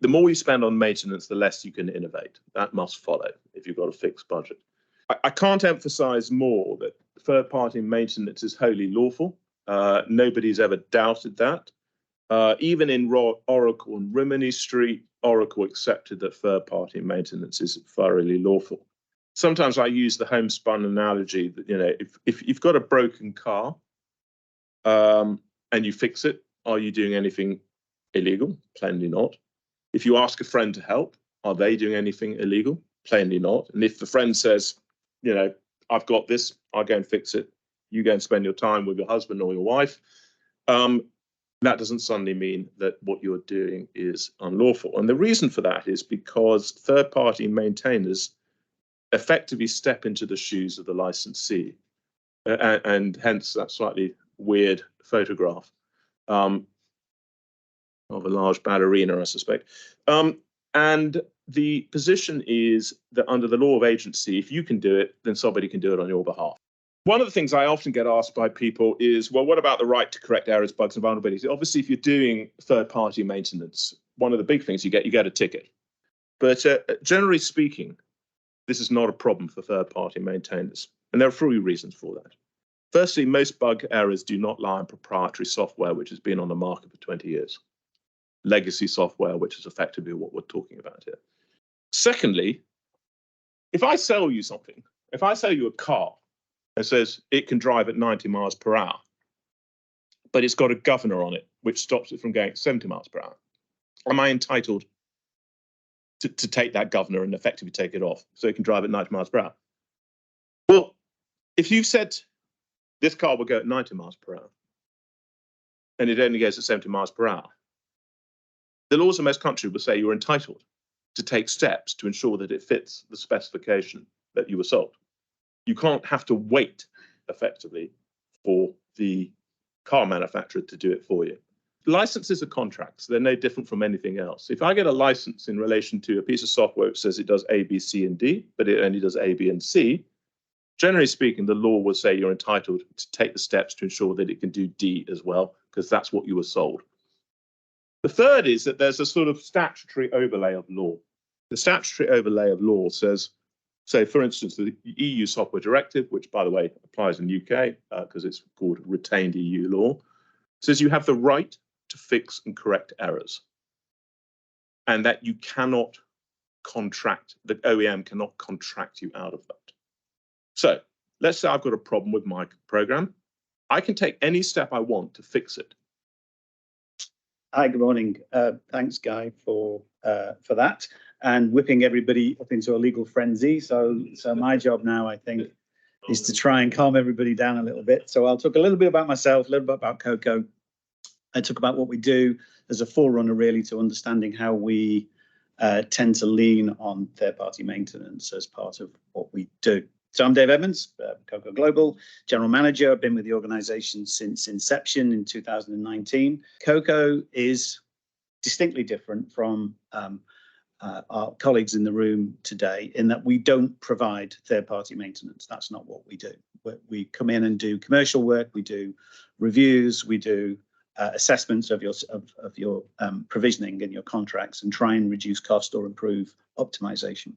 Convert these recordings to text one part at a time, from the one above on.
The more you spend on maintenance, the less you can innovate. That must follow if you've got a fixed budget. I can't emphasize more that third-party maintenance is wholly lawful. Nobody's ever doubted that. Even in Oracle and Rimini Street, Oracle accepted that third-party maintenance is thoroughly lawful. Sometimes I use the homespun analogy that, you know, if you've got a broken car and you fix it, are you doing anything illegal? Plainly not. If you ask a friend to help, are they doing anything illegal? Plainly not. And if the friend says, you know, I've got this, I'll go and fix it, you go and spend your time with your husband or your wife, that doesn't suddenly mean that what you're doing is unlawful. And the reason for that is because third-party maintainers effectively step into the shoes of the licensee, and hence that slightly weird photograph of a large ballerina, I suspect. And the position is that under the law of agency, if you can do it, then somebody can do it on your behalf. One of the things I often get asked by people is, well, what about the right to correct errors, bugs, and vulnerabilities? Obviously, if you're doing third-party maintenance, one of the big things you get a ticket. But generally speaking, this is not a problem for third-party maintainers. And there are 3 reasons for that. Firstly, most bug errors do not lie on proprietary software, which has been on the market for 20 years. Legacy software, which is effectively what we're talking about here. Secondly, if I sell you something, if I sell you a car that says it can drive at 90 miles per hour, but it's got a governor on it, which stops it from going at 70 miles per hour, am I entitled to take that governor and effectively take it off so it can drive at 90 miles per hour? Well, if you've said this car will go at 90 miles per hour and it only goes at 70 miles per hour, the laws of most countries will say you're entitled to take steps to ensure that it fits the specification that you were sold. You can't have to wait effectively for the car manufacturer to do it for you. Licenses are contracts. They're no different from anything else. If I get a license in relation to a piece of software that says it does A, B, C, and D, but it only does A, B, and C, generally speaking, the law will say you're entitled to take the steps to ensure that it can do D as well, because that's what you were sold. The third is that there's a sort of statutory overlay of law. The statutory overlay of law says, so for instance, the EU Software Directive, which by the way applies in the UK because it's called retained EU law, says you have the right to fix and correct errors, and that you cannot contract, the OEM cannot contract you out of that. So let's say I've got a problem with my program. I can take any step I want to fix it. Hi, good morning. Thanks, Guy, for that, and whipping everybody up into a legal frenzy. So my job now, I think, is to try and calm everybody down a little bit. So I'll talk a little bit about myself, a little bit about Coco. I talk about what we do as a forerunner, really, to understanding how we tend to lean on third-party maintenance as part of what we do. So I'm Dave Edmonds, Coco Global General Manager. I've been with the organization since inception in 2019. Coco is distinctly different from our colleagues in the room today in that we don't provide third-party maintenance. That's not what we do. We come in and do commercial work, we do reviews, we do assessments of your provisioning and your contracts and try and reduce cost or improve optimization.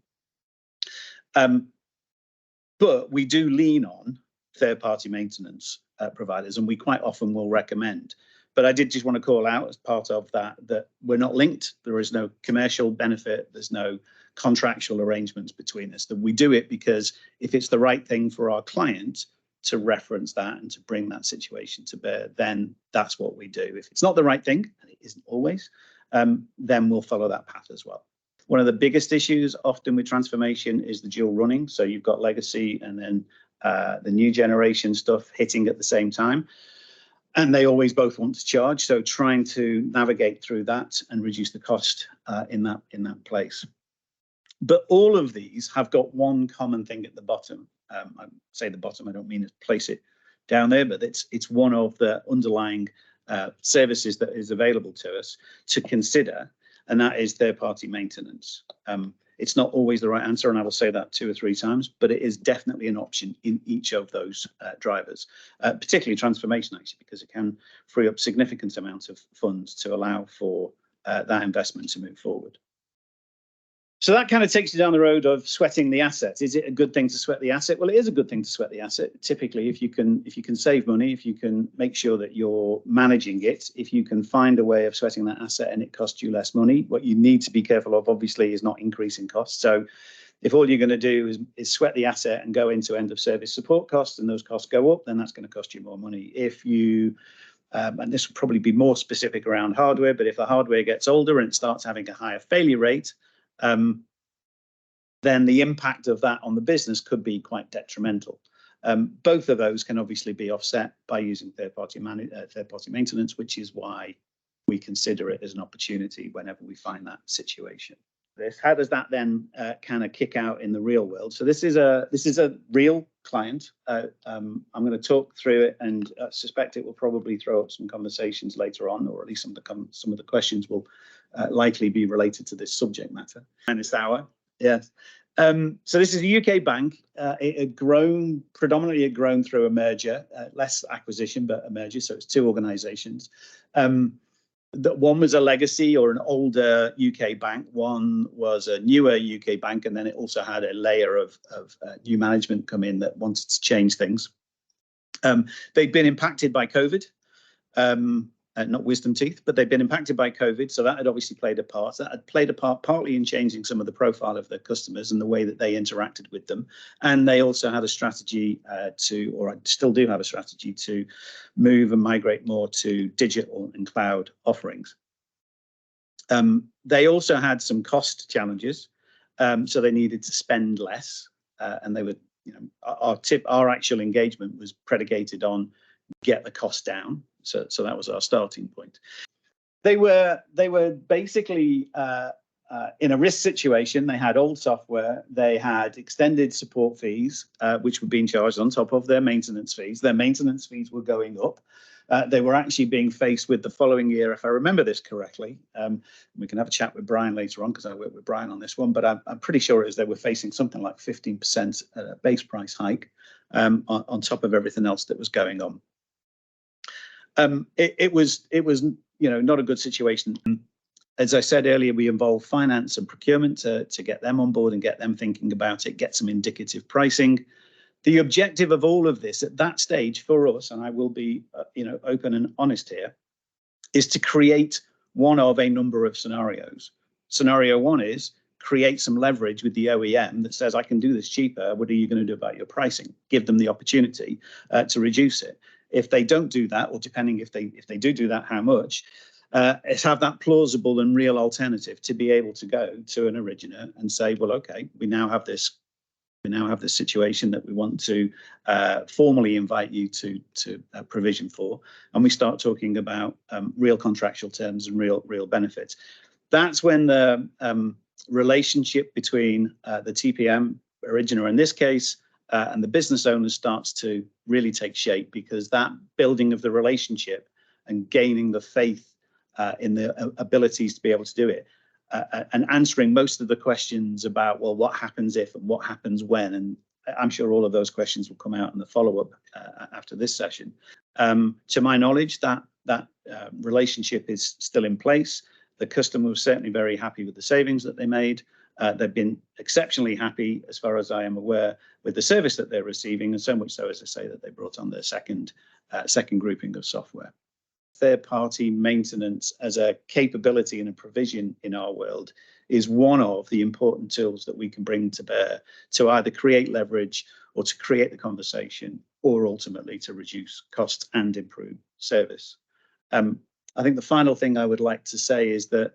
But we do lean on third-party maintenance providers, and we quite often will recommend. But I did just want to call out as part of that we're not linked. There is no commercial benefit. There's no contractual arrangements between us. That we do it because if it's the right thing for our client to reference that and to bring that situation to bear, then that's what we do. If it's not the right thing, and it isn't always, then we'll follow that path as well. One of the biggest issues often with transformation is the dual running. So you've got legacy and then the new generation stuff hitting at the same time. And they always both want to charge. So trying to navigate through that and reduce the cost in that place. But all of these have got one common thing at the bottom. I say the bottom, I don't mean to place it down there, but it's one of the underlying services that is available to us to consider. And that is third-party maintenance. It's not always the right answer, and I will say that 2 or 3 times, but it is definitely an option in each of those drivers, particularly transformation, actually, because it can free up significant amounts of funds to allow for that investment to move forward. So that kind of takes you down the road of sweating the asset. Is it a good thing to sweat the asset? Well, it is a good thing to sweat the asset. Typically, if you can save money, if you can make sure that you're managing it, if you can find a way of sweating that asset and it costs you less money, what you need to be careful of, obviously, is not increasing costs. So if all you're going to do is sweat the asset and go into end of service support costs, and those costs go up, then that's going to cost you more money. If you and this will probably be more specific around hardware, but if the hardware gets older and it starts having a higher failure rate, then the impact of that on the business could be quite detrimental. Both of those can obviously be offset by using third-party maintenance, which is why we consider it as an opportunity whenever we find that situation. How does that then kind of kick out in the real world? So this is a real client. I'm going to talk through it, and I suspect it will probably throw up some conversations later on, or at least some of the questions will likely be related to this subject matter. And this hour, yes. So this is a UK bank. It had grown through a merger, less acquisition, but a merger. So it's two organisations. One was a legacy or an older UK bank. One was a newer UK bank, and then it also had a layer of new management come in that wanted to change things. They'd been impacted by COVID, not wisdom teeth, but they'd been impacted by COVID. So that had obviously played a part. That had played a part partly in changing some of the profile of their customers and the way that they interacted with them. And they also had a strategy or still do have a strategy to move and migrate more to digital and cloud offerings. They also had some cost challenges. So they needed to spend less. And they were, our actual engagement was predicated on get the cost down. So that was our starting point. They were basically in a risk situation. They had old software. They had extended support fees, which were being charged on top of their maintenance fees. Their maintenance fees were going up. They were actually being faced with the following year, if I remember this correctly. We can have a chat with Brian later on because I worked with Brian on this one, but I'm pretty sure it was they were facing something like 15% base price hike on top of everything else that was going on. It was not a good situation. As I said earlier, we involved finance and procurement to get them on board and get them thinking about it, get some indicative pricing. The objective of all of this at that stage for us, and I will be open and honest here, is to create one of a number of scenarios. Scenario one is create some leverage with the OEM that says, I can do this cheaper. What are you going to do about your pricing? Give them the opportunity to reduce it. If they don't do that, or depending if they do that, how much, is have that plausible and real alternative to be able to go to an originator and say, well, okay, we now have this situation that we want to formally invite you to provision for, and we start talking about real contractual terms and real benefits. That's when the relationship between the TPM originator in this case and the business owner starts to really take shape, because that building of the relationship and gaining the faith in the abilities to be able to do it and answering most of the questions about, well, what happens if and what happens when, and I'm sure all of those questions will come out in the follow-up after this session. To my knowledge, that relationship is still in place. The customer was certainly very happy with the savings that they made. They've been exceptionally happy, as far as I am aware, with the service that they're receiving, and so much so, as I say, that they brought on their second grouping of software. Third-party maintenance as a capability and a provision in our world is one of the important tools that we can bring to bear to either create leverage or to create the conversation, or ultimately to reduce costs and improve service. I think the final thing I would like to say is that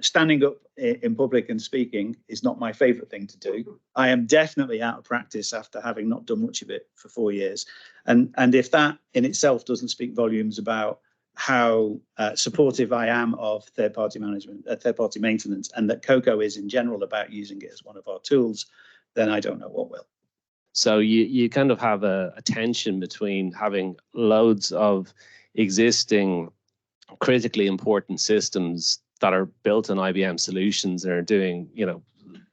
standing up in public and speaking is not my favorite thing to do. I am definitely out of practice after having not done much of it for 4 years. And if that in itself doesn't speak volumes about how supportive I am of third-party maintenance, and that Coco is in general about using it as one of our tools, then I don't know what will. So you kind of have a tension between having loads of existing critically important systems that are built on IBM solutions and are doing,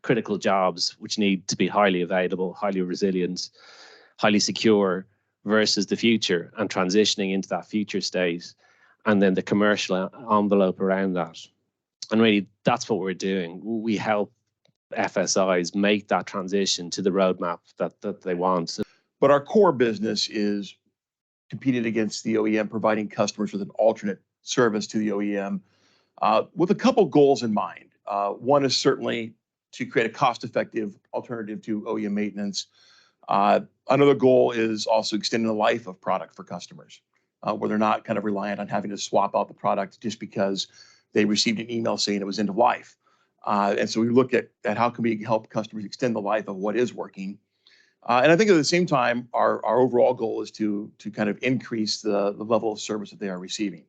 critical jobs which need to be highly available, highly resilient, highly secure, versus the future and transitioning into that future state. and then the commercial envelope around that. And really, that's what we're doing. We help FSIs make that transition to the roadmap that they want. But our core business is competing against the OEM, providing customers with an alternate service to the OEM with a couple goals in mind. One is certainly to create a cost-effective alternative to OEM maintenance. Another goal is also extending the life of product for customers, where they're not kind of reliant on having to swap out the product just because they received an email saying it was end of life. And so we look at how can we help customers extend the life of what is working. And I think at the same time, our overall goal is to kind of increase the level of service that they are receiving.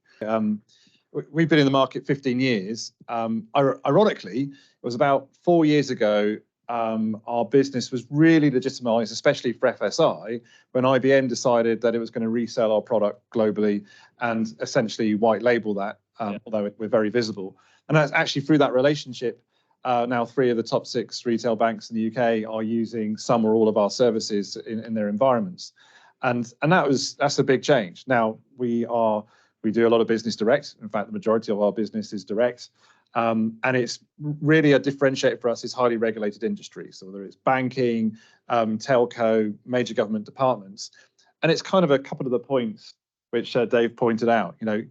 We've been in the market 15 years. Ironically, it was about 4 years ago, our business was really legitimized, especially for FSI, when IBM decided that it was going to resell our product globally and essentially white label that, although we're very visible. And that's actually through that relationship. Now 3 of the top 6 retail banks in the UK are using some or all of our services in their environments. And that's a big change. Now we do a lot of business direct. In fact, the majority of our business is direct. And it's really a differentiator for us is highly regulated industries. So whether it's banking, telco, major government departments. And it's kind of a couple of the points which Dave pointed out. You know,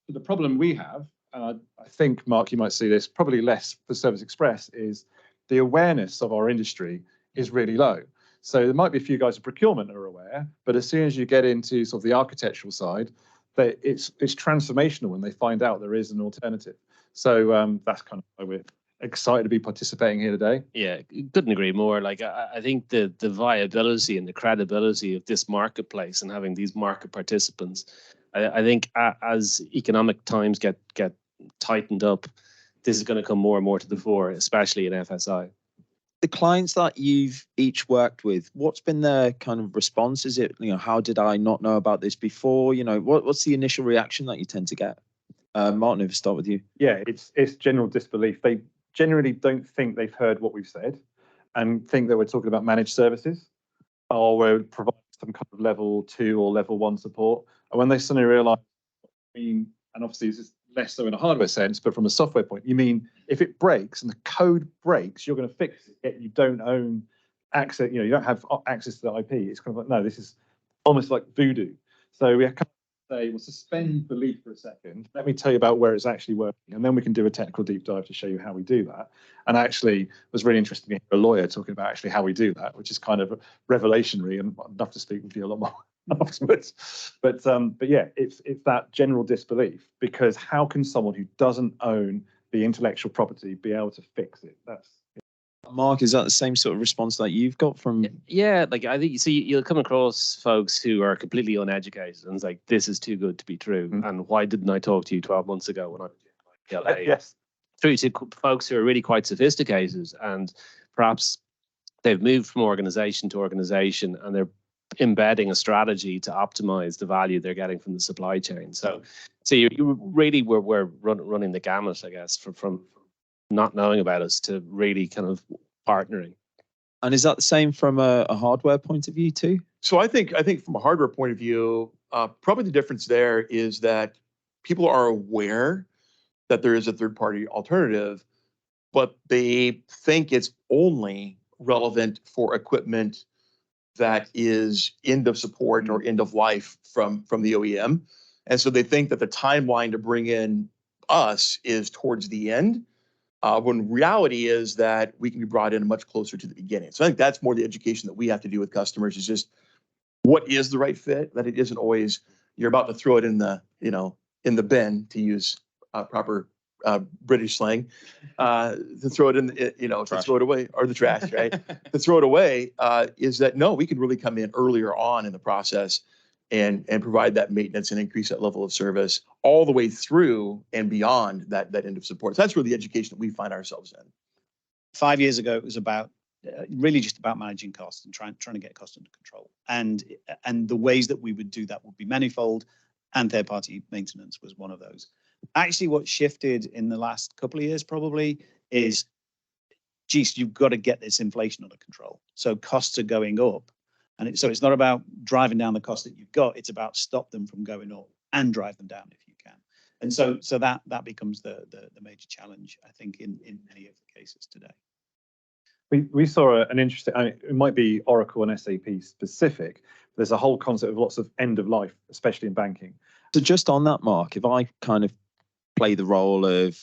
the problem we have, and I think, Mark, you might see this, probably less for Service Express, is the awareness of our industry is really low. So there might be a few guys in procurement that are aware, but as soon as you get into sort of the architectural side, it's transformational when they find out there is an alternative. So that's kind of why we're excited to be participating here today. Yeah, couldn't agree more. Like I think the viability and the credibility of this marketplace and having these market participants, I think as economic times get tightened up, this is going to come more and more to the fore, especially in FSI. The clients that you've each worked with, what's been their kind of response? Is it, you know, how did I not know about this before? You know, what's the initial reaction that you tend to get? Martin, if I start with you. Yeah, it's general disbelief. They generally don't think they've heard what we've said and think that we're talking about managed services or we're providing some kind of level 2 or level 1 support. And when they suddenly realise, and obviously this is less so in a hardware sense, but from a software point, you mean if it breaks and the code breaks, you're going to fix it, yet you don't own access, you don't have access to the IP. It's kind of like, no, this is almost like voodoo. So we have to say, well, suspend belief for a second. Let me tell you about where it's actually working, and then we can do a technical deep dive to show you how we do that. And actually, it was really interesting to hear a lawyer talking about actually how we do that, which is kind of revelationary, and I'd love to speak with you a lot more afterwards. But yeah, it's that general disbelief, because how can someone who doesn't own the intellectual property be able to fix it? Mark, is that the same sort of response that you've got from? Yeah, like I think you'll come across folks who are completely uneducated and it's like, this is too good to be true. And why didn't I talk to you 12 months ago when I was in PLA? Yes. Through to folks who are really quite sophisticated and perhaps they've moved from organization to organization and they're embedding a strategy to optimize the value they're getting from the supply chain. So you really we're running the gamut, I guess, from not knowing about us to really kind of partnering. And is that the same from a hardware point of view too? So I think from a hardware point of view, probably the difference there is that people are aware that there is a third-party alternative, but they think it's only relevant for equipment that is end of support or end of life from the OEM. And so they think that the timeline to bring in us is towards the end, when reality is that we can be brought in much closer to the beginning. So I think that's more the education that we have to do with customers, is just what is the right fit, that it isn't always you're about to throw it in the, in the bin, to use proper British slang, to throw it in, to throw it away, or the trash, right? To throw it away, is that no, we can really come in earlier on in the process and provide that maintenance and increase that level of service all the way through and beyond that end of support. So that's really the education that we find ourselves in. 5 years ago, it was about really just about managing costs and trying to get costs under control. And the ways that we would do that would be manifold, and third-party maintenance was one of those. Actually, what shifted in the last couple of years probably is, geez, you've got to get this inflation under control. So costs are going up. And so it's not about driving down the cost that you've got, it's about stop them from going up. and drive them down if you can. And so that becomes the major challenge, I think, in many of the cases today. We saw an interesting, it might be Oracle and SAP specific. There's a whole concept of lots of end of life, especially in banking. So just on that, Mark, if I kind of play the role of,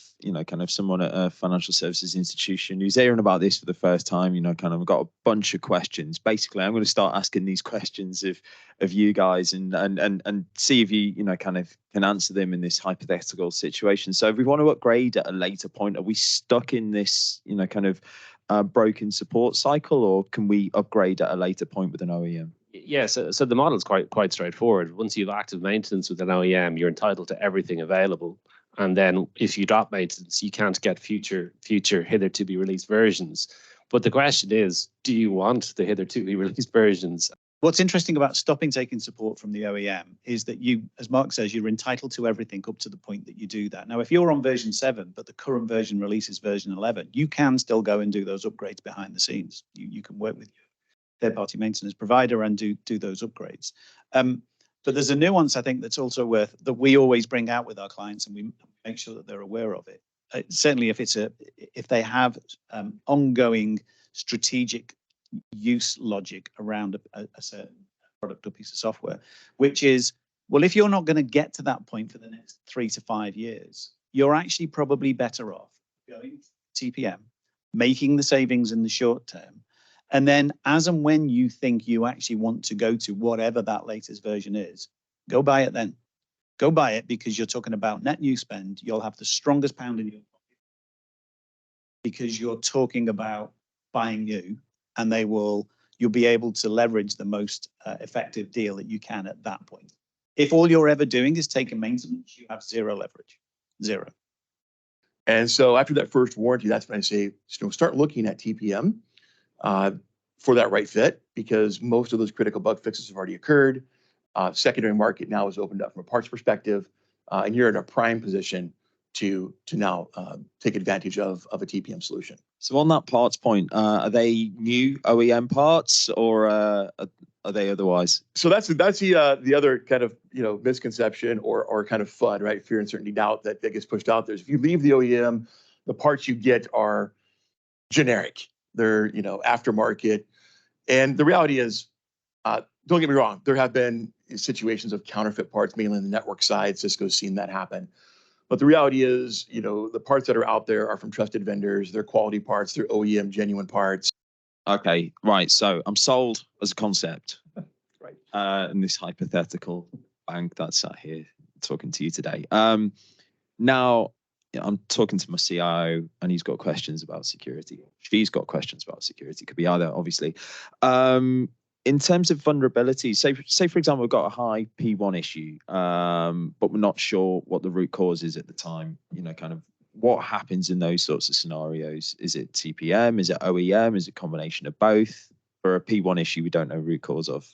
kind of someone at a financial services institution who's hearing about this for the first time, kind of got a bunch of questions. Basically, I'm going to start asking these questions of you guys and see if you, kind of can answer them in this hypothetical situation. So if we want to upgrade at a later point, are we stuck in this, kind of broken support cycle, or can we upgrade at a later point with an OEM? Yeah, so the model is quite straightforward. Once you have active maintenance with an OEM, you're entitled to everything available. And then if you drop maintenance, you can't get future hitherto be released versions. But the question is, do you want the hitherto be released versions? What's interesting about stopping taking support from the OEM is that you, as Mark says, you're entitled to everything up to the point that you do that. Now, if you're on version 7, but the current version releases version 11, you can still go and do those upgrades behind the scenes. You can work with your third-party maintenance provider and do those upgrades. But there's a nuance, I think, that's also that we always bring out with our clients, and we make sure that they're aware of it. Certainly, if they have ongoing strategic use logic around a certain product or piece of software, which is, well, if you're not going to get to that point for the next 3 to 5 years, you're actually probably better off going TPM, making the savings in the short term, and then as and when you think you actually want to go to whatever that latest version is, go buy it then. Go buy it, because you're talking about net new spend. You'll have the strongest pound in your pocket because you're talking about buying new, and you'll be able to leverage the most effective deal that you can at that point. If all you're ever doing is taking maintenance, you have zero leverage, zero. And so after that first warranty, that's when I say, start looking at TPM for that right fit, because most of those critical bug fixes have already occurred. Secondary market now is opened up from a parts perspective, and you're in a prime position to now take advantage of a TPM solution. So on that parts point, are they new OEM parts, or are they otherwise? So that's the other kind of misconception or kind of FUD, right? Fear, uncertainty, doubt that gets pushed out there. If you leave the OEM, the parts you get are generic. They're aftermarket, and the reality is, don't get me wrong, there have been situations of counterfeit parts, mainly on the network side. Cisco's seen that happen. But the reality is, the parts that are out there are from trusted vendors. They're quality parts. They're OEM genuine parts. Okay, right. So I'm sold as a concept. Right. In this hypothetical bank that's sat here talking to you today. Now, I'm talking to my CIO, and he's got questions about security. She's got questions about security. Could be either, obviously. In terms of vulnerability, say for example, we've got a high P1 issue, but we're not sure what the root cause is at the time. Kind of what happens in those sorts of scenarios? Is it TPM? Is it OEM? Is it a combination of both? For a P1 issue, we don't know root cause of.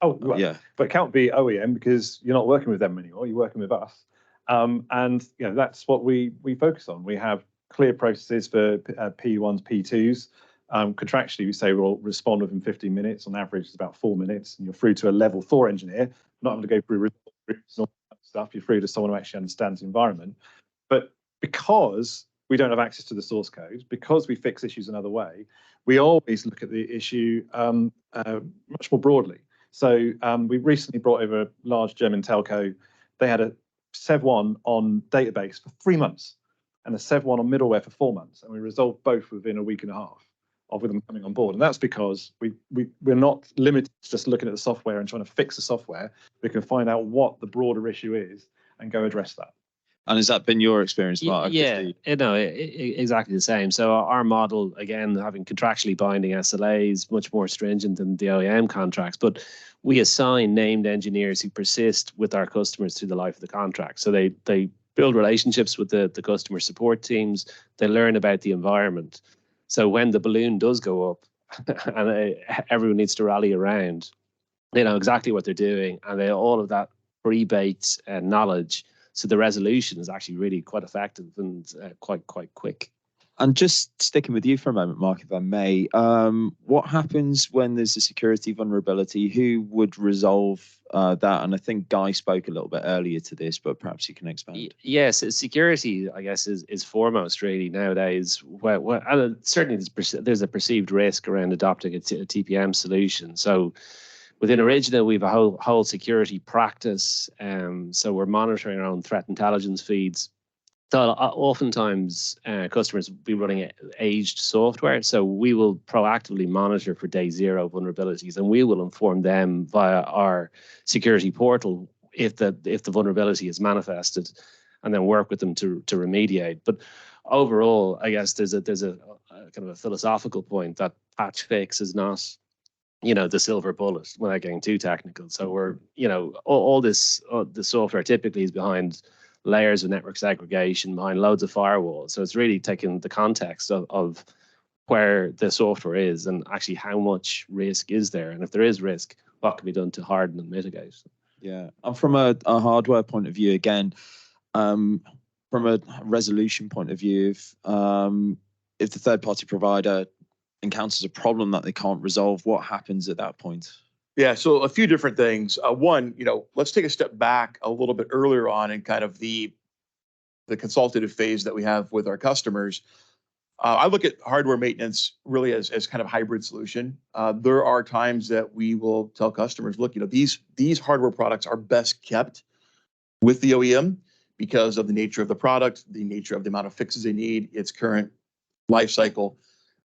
Oh, right. Yeah. But it can't be OEM because you're not working with them anymore. You're working with us. And that's what we focus on. We have clear processes for P1s, P2s. Contractually, we say we'll respond within 15 minutes. On average, it's about 4 minutes, and you're through to a level 4 engineer. Not having to go through stuff. You're through to someone who actually understands the environment. But because we don't have access to the source code, because we fix issues another way, we always look at the issue much more broadly. So we recently brought over a large German telco. They had a Sev1 on database for 3 months and a Sev1 on middleware for 4 months, and we resolved both within a week and a half of them coming on board. And that's because we're not limited to just looking at the software and trying to fix the software. We can find out what the broader issue is and go address that. And has that been your experience, Mark? Yeah, exactly the same. So our model, again, having contractually binding SLAs, much more stringent than the OEM contracts, but we assign named engineers who persist with our customers through the life of the contract. So they build relationships with the customer support teams. They learn about the environment. So when the balloon does go up and everyone needs to rally around, they know exactly what they're doing, and all of that pre-baked knowledge. So the resolution is actually really quite effective and quite quick. And just sticking with you for a moment, Mark, if I may, what happens when there's a security vulnerability? Who would resolve that? And I think Guy spoke a little bit earlier to this, but perhaps you can expand. Yes, security, I guess, is foremost really nowadays. And certainly there's a perceived risk around adopting a TPM solution. So within Origina, we have a whole security practice. So we're monitoring our own threat intelligence feeds. So oftentimes customers will be running aged software. So we will proactively monitor for day zero vulnerabilities, and we will inform them via our security portal if the vulnerability is manifested, and then work with them to remediate. But overall, I guess there's a kind of a philosophical point that patch fix is not, the silver bullet without getting too technical. So we're, all this, the software typically is behind layers of network segregation, behind loads of firewalls. So it's really taking the context of where the software is and actually how much risk is there. And if there is risk, what can be done to harden and mitigate? Yeah. And from a hardware point of view, again, from a resolution point of view, if the third-party provider encounters a problem that they can't resolve, what happens at that point? Yeah, so a few different things. One, let's take a step back a little bit earlier on in kind of the consultative phase that we have with our customers. I look at hardware maintenance really as kind of a hybrid solution. There are times that we will tell customers, look, these hardware products are best kept with the OEM because of the nature of the product, the nature of the amount of fixes they need, its current life cycle.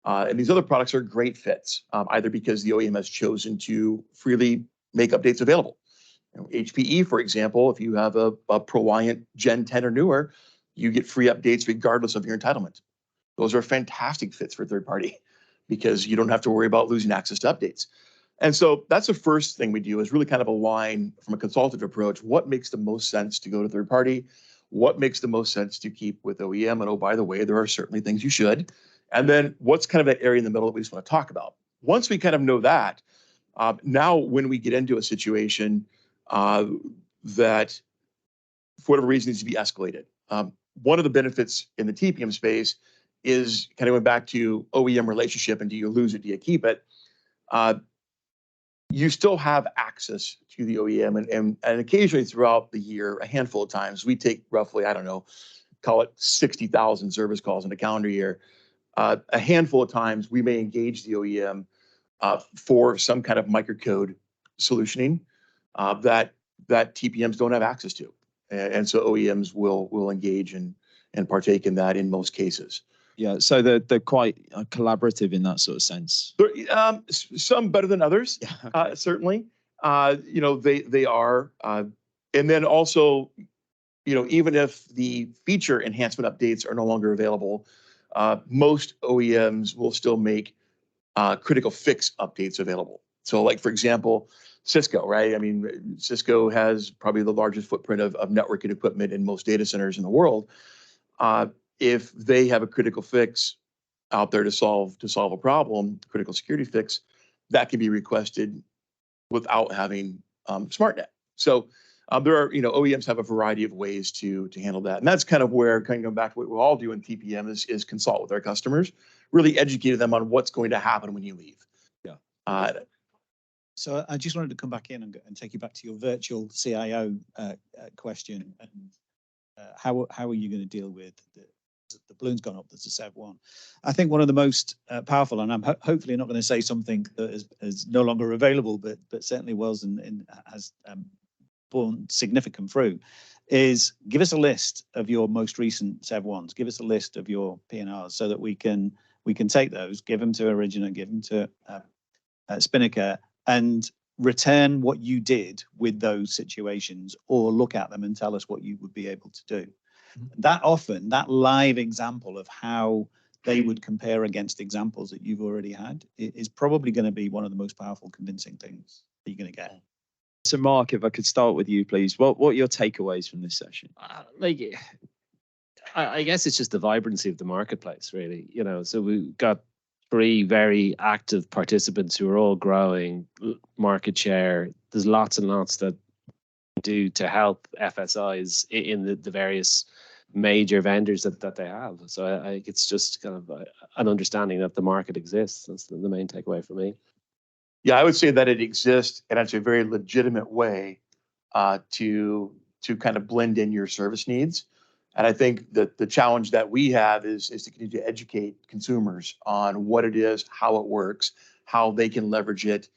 And these other products are great fits, either because the OEM has chosen to freely make updates available. HPE, for example, if you have a ProLiant Gen 10 or newer, you get free updates regardless of your entitlement. Those are fantastic fits for third party because you don't have to worry about losing access to updates. And so that's the first thing we do, is really kind of align from a consultative approach what makes the most sense to go to third party, what makes the most sense to keep with OEM. And oh, by the way, there are certainly things you should. And then what's kind of that area in the middle that we just want to talk about. Once we kind of know that, now when we get into a situation that for whatever reason needs to be escalated, one of the benefits in the TPM space is kind of going back to OEM relationship, and do you lose it, do you keep it? You still have access to the OEM, and occasionally throughout the year, a handful of times, we take roughly, I don't know, call it 60,000 service calls in a calendar year. A handful of times we may engage the OEM for some kind of microcode solutioning that TPMs don't have access to, and so OEMs will engage and partake in that in most cases. Yeah, so they're quite collaborative in that sort of sense. Some better than others, certainly. They are, and then also, even if the feature enhancement updates are no longer available, most OEMs will still make critical fix updates available. So like, for example, Cisco, right? I mean, Cisco has probably the largest footprint of networking equipment in most data centers in the world. If they have a critical fix out there to solve a problem, critical security fix, that can be requested without having SmartNet. So there are, OEMs have a variety of ways to handle that. And that's kind of where, kind of going back to what we all do in TPM, is consult with our customers, really educate them on what's going to happen when you leave. Yeah. So I just wanted to come back in and take you back to your virtual CIO question. And how are you going to deal with the balloon's gone up, there's a SEV 1. I think one of the most powerful, and I'm hopefully not going to say something that is no longer available, but certainly was and has borne significant fruit, is give us a list of your most recent SEV 1s. Give us a list of your P&Rs so that we can take those, give them to Origina, give them to Spinnaker, and return what you did with those situations, or look at them and tell us what you would be able to do. That often, that live example of how they would compare against examples that you've already had is probably going to be one of the most powerful, convincing things that you're going to get. So, Mark, if I could start with you, please. What are your takeaways from this session? I guess it's just the vibrancy of the marketplace, really. So we've got 3 very active participants who are all growing market share. There's lots and lots that do to help FSIs in the various major vendors that they have. So I it's just kind of an understanding that the market exists. That's the main takeaway for me. Yeah, I would say that it exists, and it's a very legitimate way to kind of blend in your service needs. And I think that the challenge that we have is to continue to educate consumers on what it is, how it works, how they can leverage it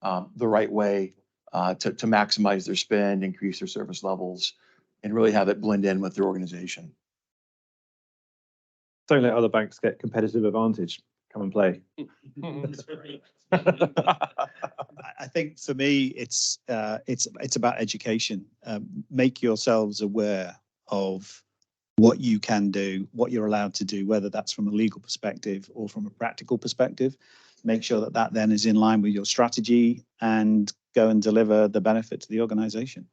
the right way to maximize their spend, increase their service levels, and really have it blend in with their organization. Don't let other banks get competitive advantage. Come and play. I think for me, it's about education. Make yourselves aware of what you can do, what you're allowed to do, whether that's from a legal perspective or from a practical perspective. Make sure that that then is in line with your strategy and go and deliver the benefit to the organization.